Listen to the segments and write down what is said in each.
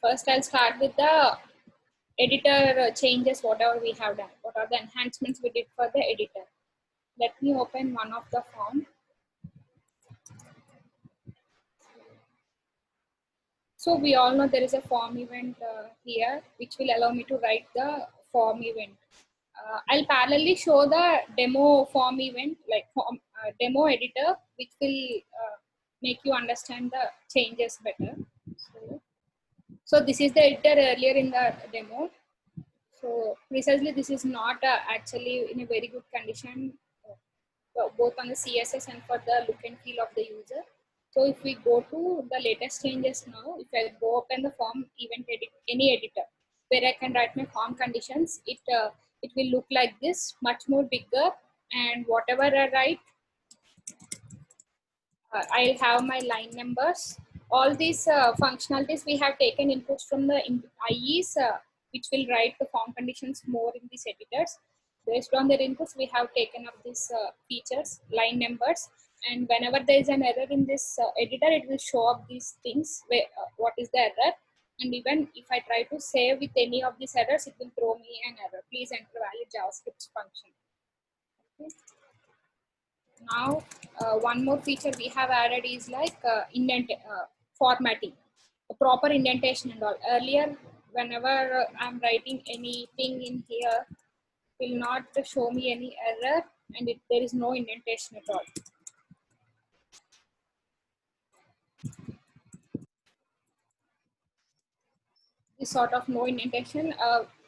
First, I'll start with the editor changes, whatever we have done. What are the enhancements we did for the editor? Let me open one of the form. So we all know there is a form event here, which will allow me to write the form event. I'll parallelly show the demo form event, like demo editor, which will make you understand the changes better. So this is the editor earlier in the demo. So precisely this is not actually in a very good condition, both on the CSS and for the look and feel of the user. So if we go to the latest changes now, if I go open the form event edit, any editor, where I can write my form conditions, it will look like this, much more bigger, and whatever I write, I'll have my line numbers. All these functionalities we have taken inputs from the IEs, which will write the form conditions more in these editors. Based on their inputs, we have taken up these features, line numbers, and whenever there is an error in this editor, it will show up these things, where, what is the error. And even if I try to save with any of these errors, it will throw me an error. Please enter valid JavaScript function. Okay. Now, one more feature we have added is like formatting, proper indentation and all. Earlier, whenever I'm writing anything in here, it will not show me any error, and there is no indentation at all. This sort of no indentation.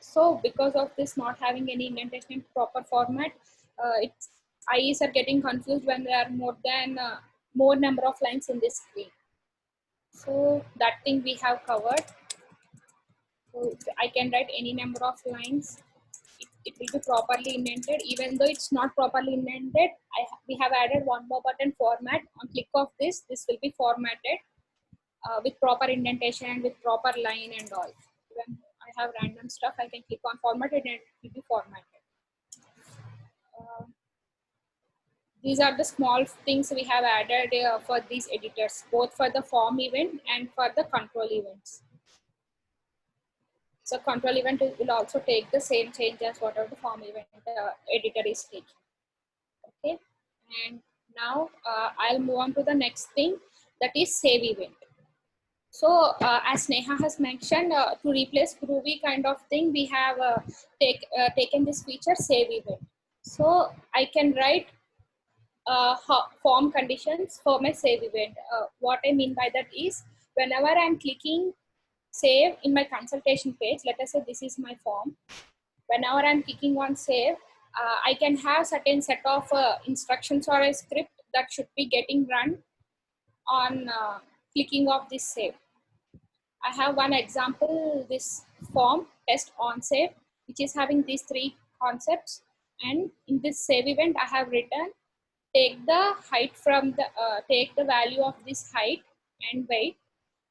So because of this not having any indentation in proper format, IEs are getting confused when there are more number of lines in this screen. So that thing we have covered. So I can write any number of lines. It will be properly indented. Even though it's not properly indented, we have added one more button, format. On click of this will be formatted with proper indentation and with proper line and all. When I have random stuff, I can click on formatted and it will be formatted. These are the small things we have added for these editors, both for the form event and for the control events. So control event will also take the same change as whatever the form event editor is taking. Okay, and now I'll move on to the next thing, that is save event. So as Neha has mentioned, to replace Groovy kind of thing, we have taken this feature save event. So I can write form conditions for my save event. What I mean by that is, whenever I'm clicking save in my consultation page, let us say this is my form. Whenever I'm clicking on save, I can have certain set of instructions or a script that should be getting run on clicking of this save. I have one example, this form test on save, which is having these three concepts. And in this save event, I have written, take the height from the, take the value of this height and weight.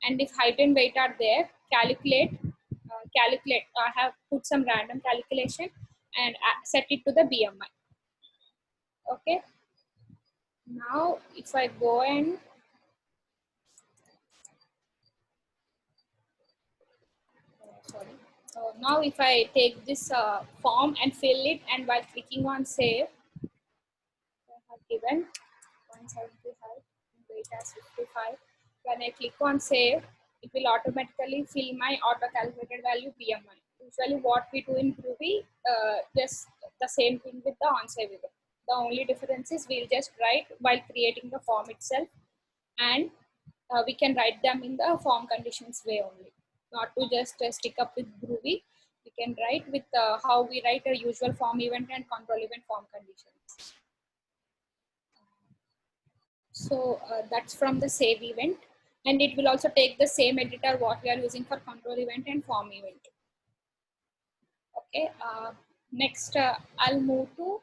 And if height and weight are there, calculate, I have put some random calculation and set it to the BMI. Okay. Now, if I go and now if I take this form and fill it, and while clicking on save, I have given 175 and weight as 55. When I click on save, it will automatically fill my auto calculated value BMI. Usually what we do in Groovy, just the same thing with the on save event. The only difference is we'll just write while creating the form itself, and we can write them in the form conditions way only. Not to just stick up with Groovy. We can write with how we write a usual form event and control event form conditions. So that's from the save event, and it will also take the same editor what we are using for control event and form event. Okay, next I'll move to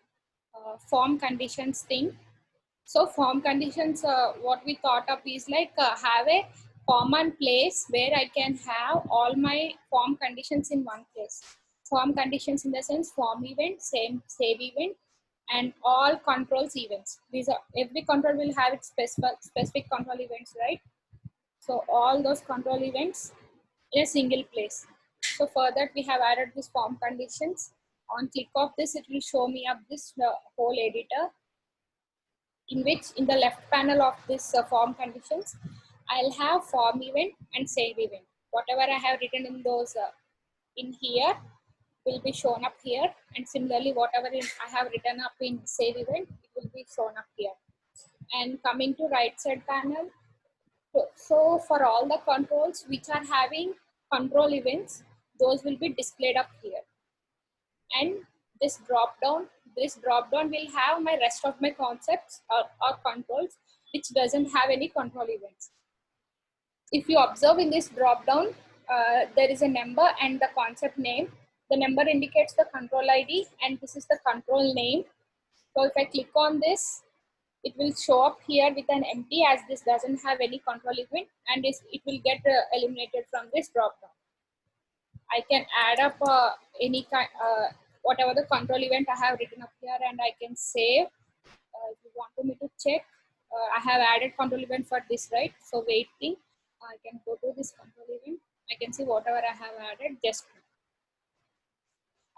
form conditions thing. So form conditions, what we thought of is like have a common place where I can have all my form conditions in one place. Form conditions in the sense form event, save event, and all controls events. These are, every control will have its specific control events, right? So all those control events in a single place. So for that, we have added this form conditions. On click of this, it will show me up this whole editor, in which in the left panel of this form conditions, I'll have form event and save event. Whatever I have written in those in here will be shown up here, and similarly whatever I have written up in save event, it will be shown up here. And coming to right side panel, so for all the controls which are having control events, those will be displayed up here. And this drop down will have my rest of my concepts or controls which doesn't have any control events. If you observe in this drop down, there is a number and the concept name. The number indicates the control ID and this is the control name. So if I click on this, it will show up here with an empty, as this doesn't have any control event, and it will get eliminated from this drop down. I can add up any kind, whatever the control event I have written up here, and I can save. If you want me to check, I have added control event for this, right? So waiting, I can go to this control event. I can see whatever I have added. Just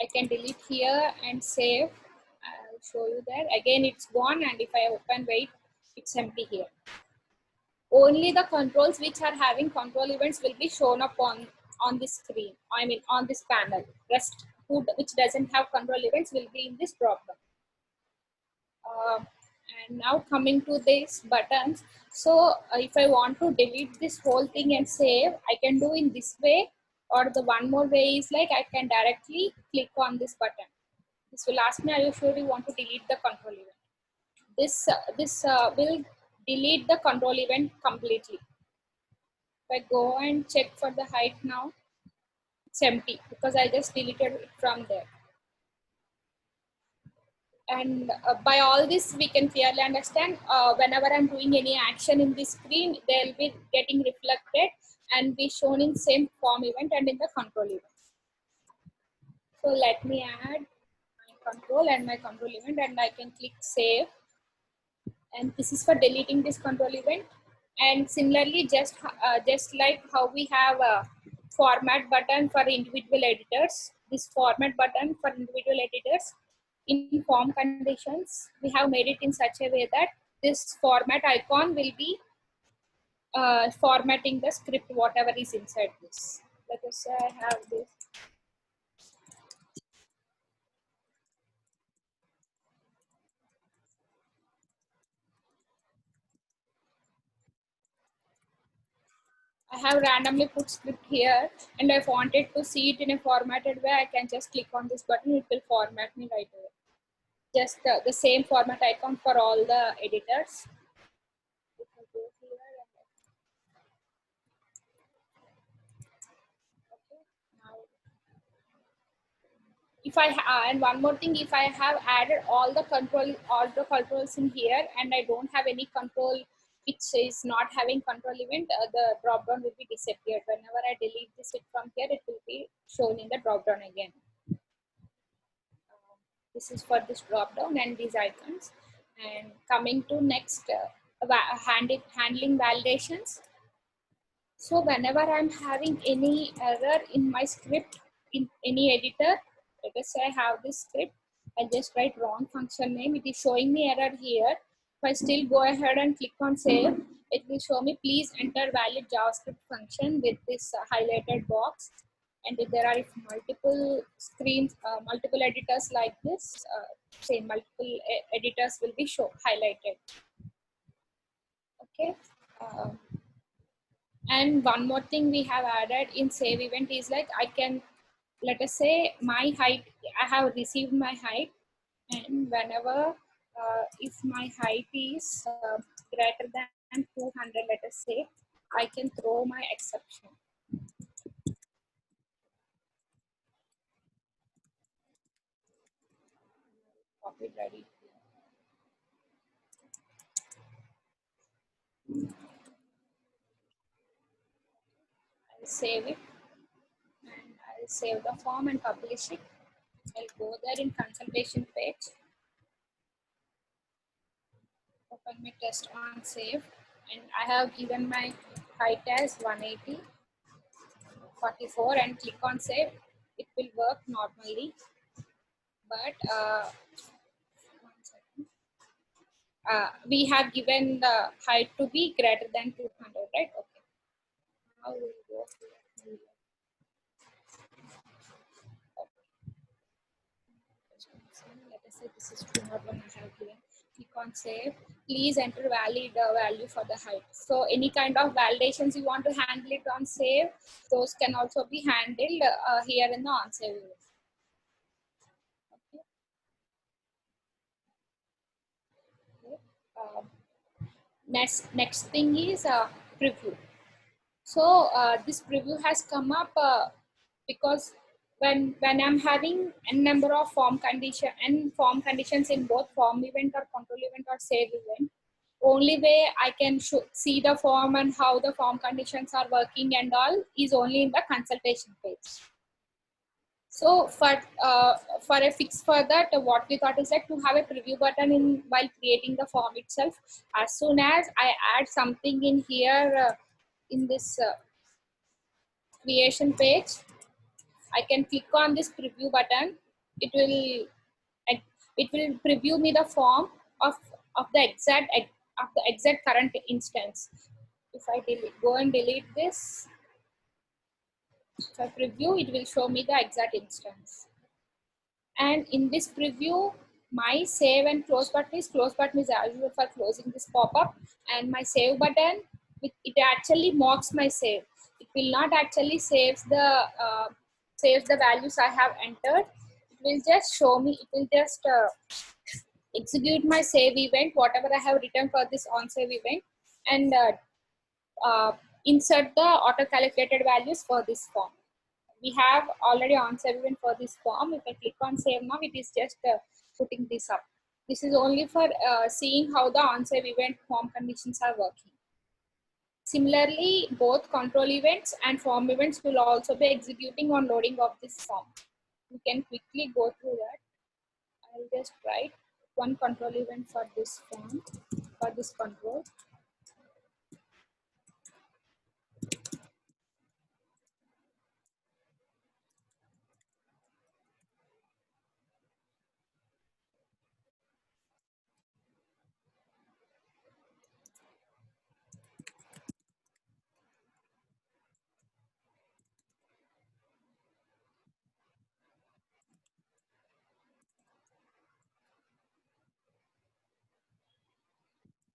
I can delete here and save. I'll show you that. Again, it's gone, and if I open wait, it's empty here. Only the controls which are having control events will be shown up on this screen. I mean on this panel. Rest which doesn't have control events will be in this drop down. And now coming to these buttons. So if I want to delete this whole thing and save, I can do in this way, or the one more way is like I can directly click on this button. This will ask me, are you sure you want to delete the control event? This will delete the control event completely. If I go and check for the height now, it's empty because I just deleted it from there. And by all this, we can clearly understand whenever I'm doing any action in this screen, they'll be getting reflected and be shown in same form event and in the control event. So let me add my control and my control event, and I can click save. And this is for deleting this control event. And similarly, just like how we have a format button for individual editors, this format button for individual editors in form conditions, we have made it in such a way that this format icon will be formatting the script, whatever is inside this. Let us say I have this. I have randomly put script here, and I wanted to see it in a formatted way. I can just click on this button, it will format me right away. Just the same format icon for all the editors. If I and one more thing, if I have added all the controls in here, and I don't have any control which is not having control event, the drop down will be disappeared. Whenever I delete this from here, it will be shown in the drop down again. This is for this drop down and these icons. And coming to next, handling validations. So whenever I'm having any error in my script in any editor, let us say I have this script, I just write wrong function name, it is showing me error here. If I still go ahead and click on save, it will show me please enter valid JavaScript function with this highlighted box. And if there are multiple screens, multiple editors like this, say multiple editors will be highlighted. Okay. And one more thing we have added in save event is like I can, let us say my height, I have received my height, and whenever if my height is greater than 200, let us say, I can throw my exception. Copy ready. I'll save it, and I'll save the form and publish it. I'll go there in consultation page, open my test on save, and I have given my height as 180. 44 and click on save, it will work normally. But one second. We have given the height to be greater than 200, right? Okay. Now we'll go to let us say this is 201 I have given. Click on save. Please enter valid value for the height. So any kind of validations you want to handle it on save, those can also be handled here in the on save. Okay. Okay. Next thing is preview. So this preview has come up because when I'm having a number of form conditions in both form event or control event or save event, only way I can see the form and how the form conditions are working and all is only in the consultation page. So for a fix for that, what we thought is like to have a preview button in while creating the form itself. As soon as I add something in here in this creation page, I can click on this preview button. It will preview me the form of the exact current instance. If I go and delete this, if I preview, it will show me the exact instance. And in this preview, my save and close button is as usual for closing this pop-up, and my save button, it actually mocks my save. It will not actually saves the values I have entered. It will just show me, it will just execute my save event, whatever I have written for this on save event, and insert the auto calculated values for this form. We have already on save event for this form. If I click on save now, it is just putting this up. This is only for seeing how the on save event form conditions are working. Similarly, both control events and form events will also be executing on loading of this form. You can quickly go through that. I'll just write one control event for this form, for this control.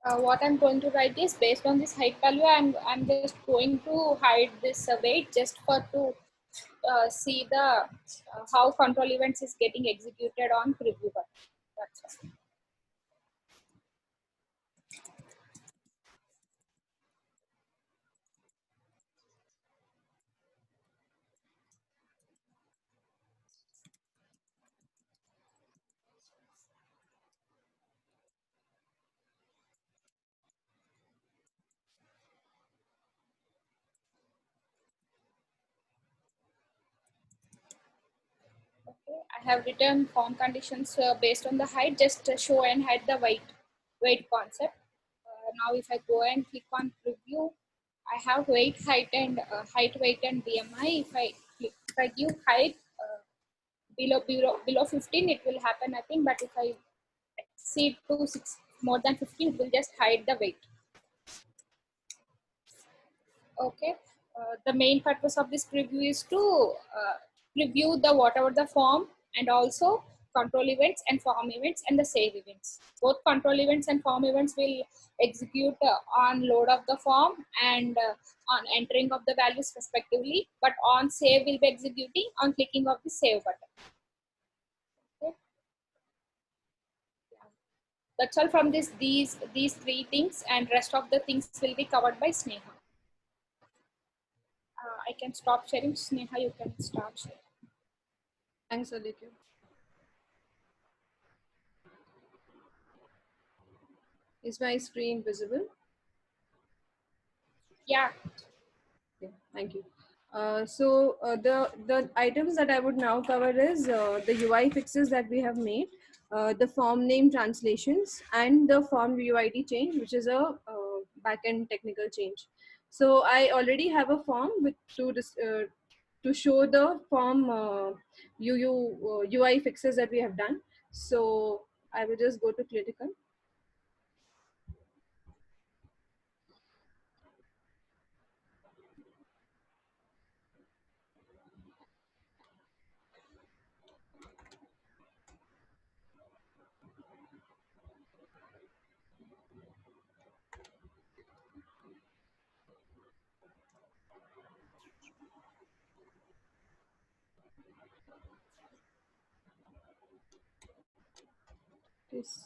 What I'm going to write is based on this height value, I'm just going to hide this weight just for to see the how control events is getting executed on preview button. That's all. Okay, I have written form conditions based on the height, just show and hide the weight concept. Now if I go and click on preview, I have weight, height, and height, weight, and BMI. If I give height below 15, it will happen nothing. But if I exceed to 6 more than 15, it will just hide the weight. Okay, the main purpose of this preview is to preview the whatever the form and also control events and form events and the save events. Both control events and form events will execute on load of the form and on entering of the values respectively, but on save will be executing on clicking of the save button. Okay. Yeah. That's all from these three things, and rest of the things will be covered by Sneha. I can stop sharing. Sneha, you can start sharing. Thanks, Aditya. Is my screen visible? Yeah. Okay, thank you. The items that I would now cover is the UI fixes that we have made, the form name translations, and the form UID change, which is a backend technical change. So I already have a form with to show the form UI fixes that we have done. So I will just go to critical.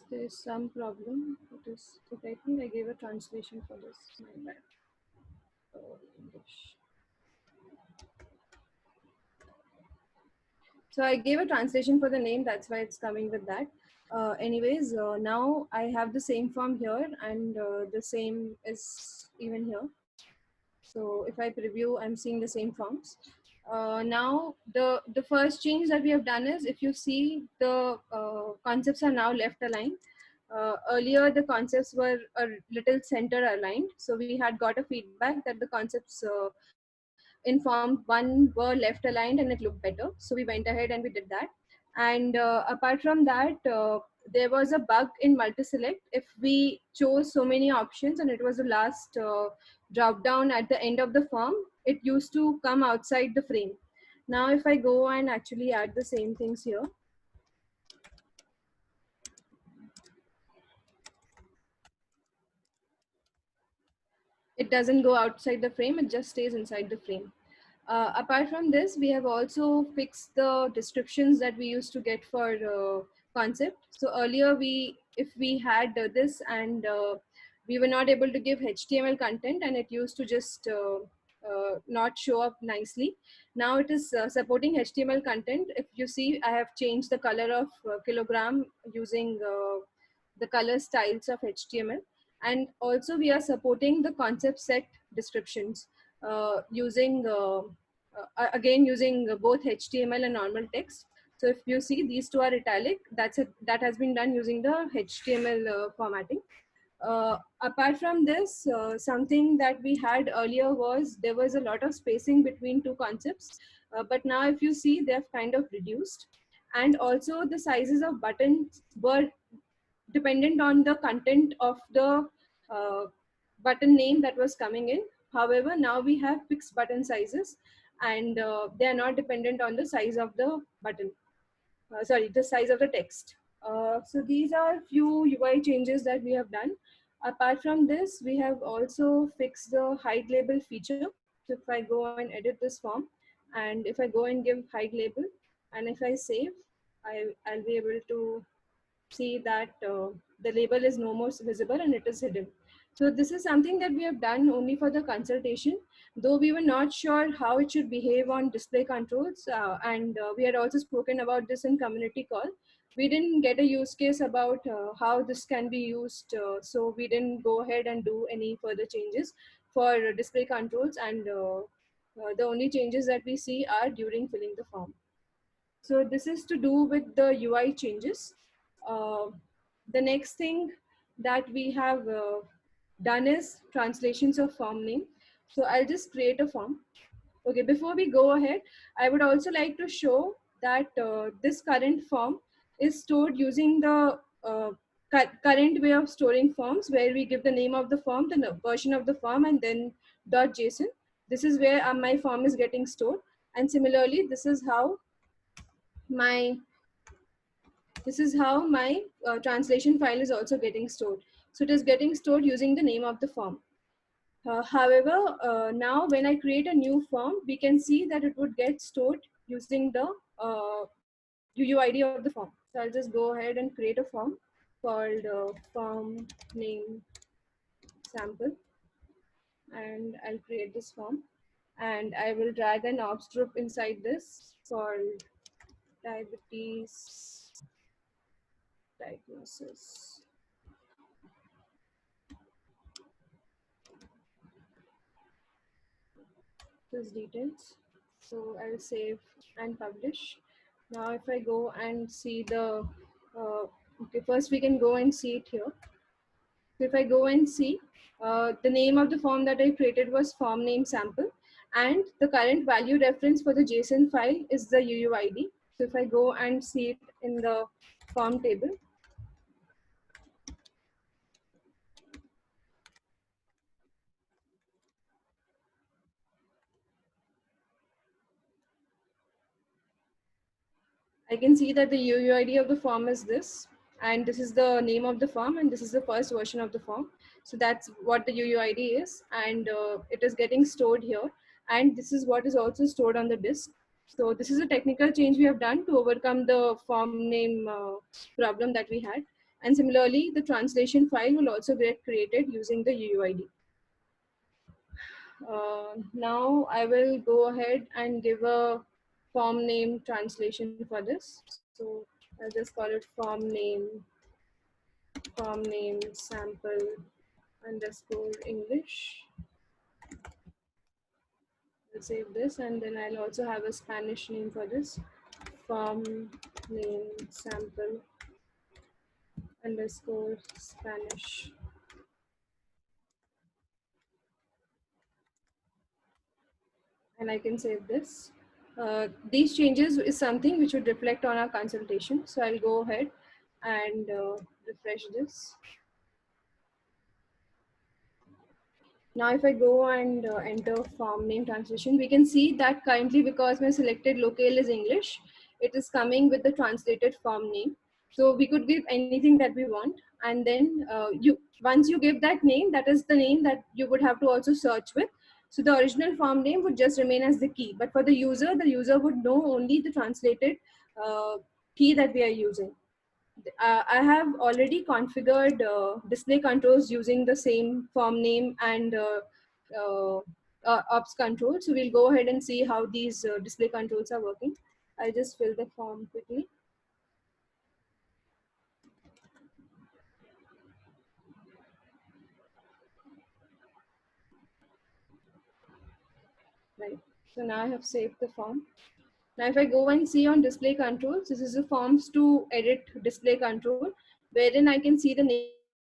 There's some problem. It is, okay, I think I gave a translation for this. My bad. English. So I gave a translation for the name. That's why it's coming with that. Anyways, now I have the same form here, and the same is even here. So if I preview, I'm seeing the same forms. Now the first change that we have done is, if you see, the concepts are now left aligned. Earlier the concepts were a little center aligned, so we had got a feedback that the concepts in form 1 were left aligned and it looked better, so we went ahead and we did that. And apart from that, there was a bug in multi-select. If we chose so many options and it was the last drop down at the end of the form, it used to come outside the frame. Now if I go and actually add the same things here, it doesn't go outside the frame, it just stays inside the frame. Apart from this, we have also fixed the descriptions that we used to get for concept. So earlier, if we had this and we were not able to give HTML content, and it used to just not show up nicely. Now it is supporting HTML content. If you see, I have changed the color of kilogram using the color styles of HTML. And also we are supporting the concept set descriptions using again using both HTML and normal text. So if you see, these two are italic. That has been done using the HTML formatting. Apart from this, something that we had earlier was there was a lot of spacing between two concepts, but now if you see, they've kind of reduced. And also the sizes of buttons were dependent on the content of the uh, button name that was coming in. However, now we have fixed button sizes, and they are not dependent on the size of the button. Sorry, the size of the text. So these are few UI changes that we have done. Apart from this, we have also fixed the hide label feature. So if I go and edit this form, and if I go and give hide label, and if I save, I'll be able to see that the label is no more visible and it is hidden. So this is something that we have done only for the consultation, though we were not sure how it should behave on display controls. And we had also spoken about this in community call. We didn't get a use case about how this can be used. So we didn't go ahead and do any further changes for display controls. And the only changes that we see are during filling the form. So this is to do with the UI changes. Uh, the next thing that we have done is translations of form name. So I'll just create a form. Okay, before we go ahead, I would also like to show that this current form is stored using the current way of storing forms, where we give the name of the form, the version of the form, and then .json. This is where my form is getting stored. And similarly, my this is how my translation file is also getting stored. So it is getting stored using the name of the form. However, now when I create a new form, we can see that it would get stored using the UUID of the form. So I'll just go ahead and create a form called form name sample, and I'll create this form, and I will drag an ops group inside this called diabetes diagnosis. This details. So I'll save and publish. Now if I go and see the, okay, first we can go and see it here. So if I go and see, the name of the form that I created was form name sample. And the current value reference for the JSON file is the UUID. So if I go and see it in the form table, I can see that the UUID of the form is this, and this is the name of the form, and this is the first version of the form. So that's what the UUID is, and it is getting stored here. And this is what is also stored on the disk. So this is a technical change we have done to overcome the form name problem that we had. And similarly, the translation file will also get created using the UUID. Now I will go ahead and give a form name translation for this. So I'll just call it form name sample underscore English. I'll save this, and then I'll also have a Spanish name for this, form name sample underscore Spanish. And I can save this. These changes is something which would reflect on our consultation. So I'll go ahead and refresh this. Now if I go and enter form name translation, we can see that currently, because my selected locale is English, it is coming with the translated form name. So we could give anything that we want. And then once you give that name, that is the name that you would have to also search with. So the original form name would just remain as the key. But for the user would know only the translated key that we are using. I have already configured display controls using the same form name and uh, ops control. So we'll go ahead and see how these display controls are working. I'll just fill the form quickly. Right. So now I have saved the form. Now if I go and see on display controls, this is the forms to edit display control, wherein I can see the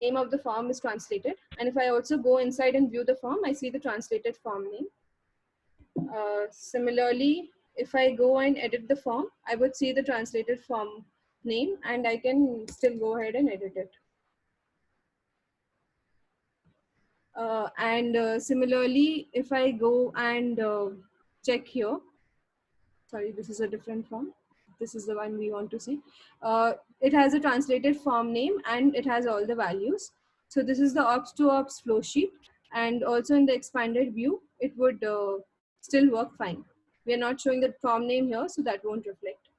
name of the form is translated. And if I also go inside and view the form, I see the translated form name. Similarly, if I go and edit the form, I would see the translated form name, and I can still go ahead and edit it. And similarly, if I go and check here, sorry, this is a different form. This is the one we want to see. It has a translated form name and it has all the values. So this is the ops to ops flow sheet. And also in the expanded view, it would still work fine. We are not showing the form name here, so that won't reflect.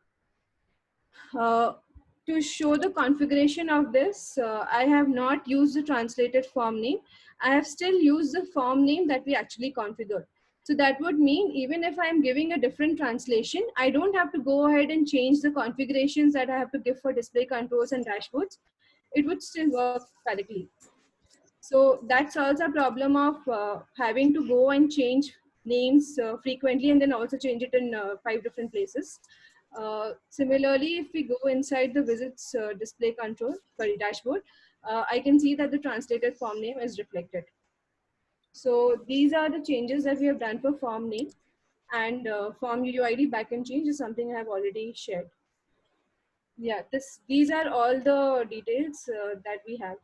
To show the configuration of this, I have not used the translated form name. I have still used the form name that we actually configured. So that would mean even if I'm giving a different translation, I don't have to go ahead and change the configurations that I have to give for display controls and dashboards. It would still work correctly. So that solves a problem of having to go and change names frequently and then also change it in 5 different places. Similarly, if we go inside the visits display control, sorry, dashboard, I can see that the translated form name is reflected. So these are the changes that we have done for form name, and form UUID backend change is something I have already shared. Yeah, these are all the details that we have.